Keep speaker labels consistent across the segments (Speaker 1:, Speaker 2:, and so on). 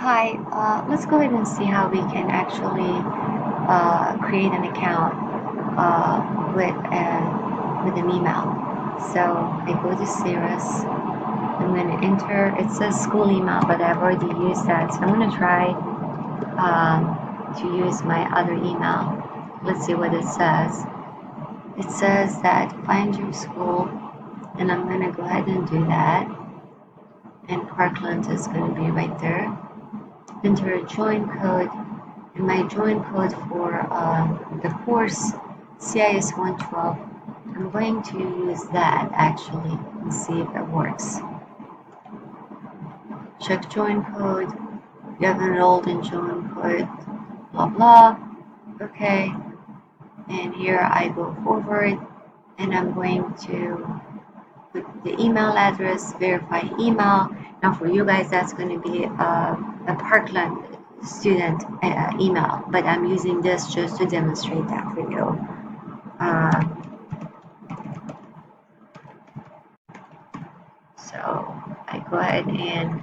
Speaker 1: Hi, let's go ahead and see how we can actually create an account with an email. So I go to Cirrus. I'm going to enter. It says school email, but I've already used that. So I'm going to try to use my other email. Let's see what it says. It says that find your school, and I'm going to go ahead and do that. And Parkland is going to be right there. Enter a join code, and my join code for the course CIS 112, I'm going to use that actually and see if it works. Check join code, you have enrolled in join code, blah blah. Okay, and here I go forward, and I'm going to put the email address, verify email. Now for you guys, that's going to be a Parkland student email, but I'm using this just to demonstrate that for you. So I go ahead and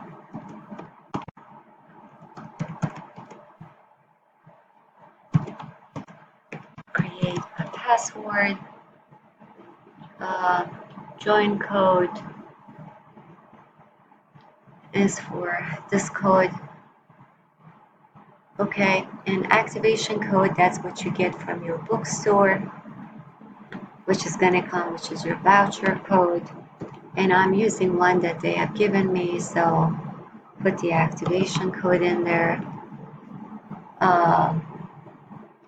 Speaker 1: create a password, join code is for this code. Okay, and activation code, that's what you get from your bookstore, which is going to come, which is your voucher code. And I'm using one that they have given me, so put the activation code in there. And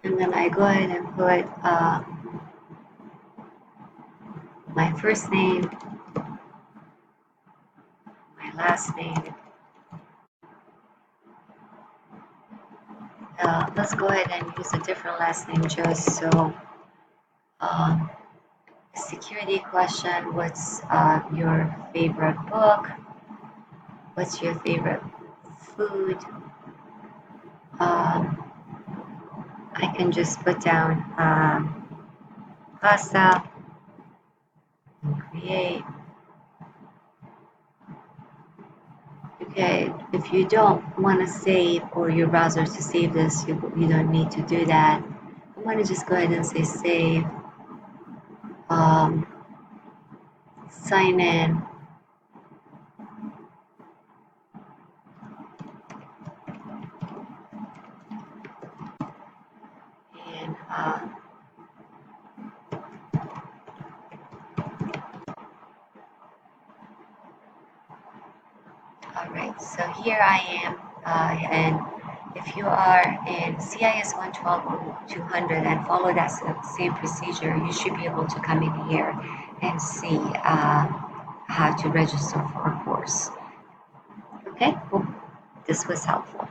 Speaker 1: then I go ahead and put my first name, my last name. Let's go ahead and use a different last name just so. Security question, what's your favorite book? What's your favorite food? I can just put down pasta and create. Okay, if you don't want to save or your browser to save this, you don't need to do that. I'm going to just go ahead and say save. Sign in. And alright, so here I am, and if you are in CIS 112 or 200 and follow that same procedure, you should be able to come in here and see how to register for a course. Okay, hope this was helpful.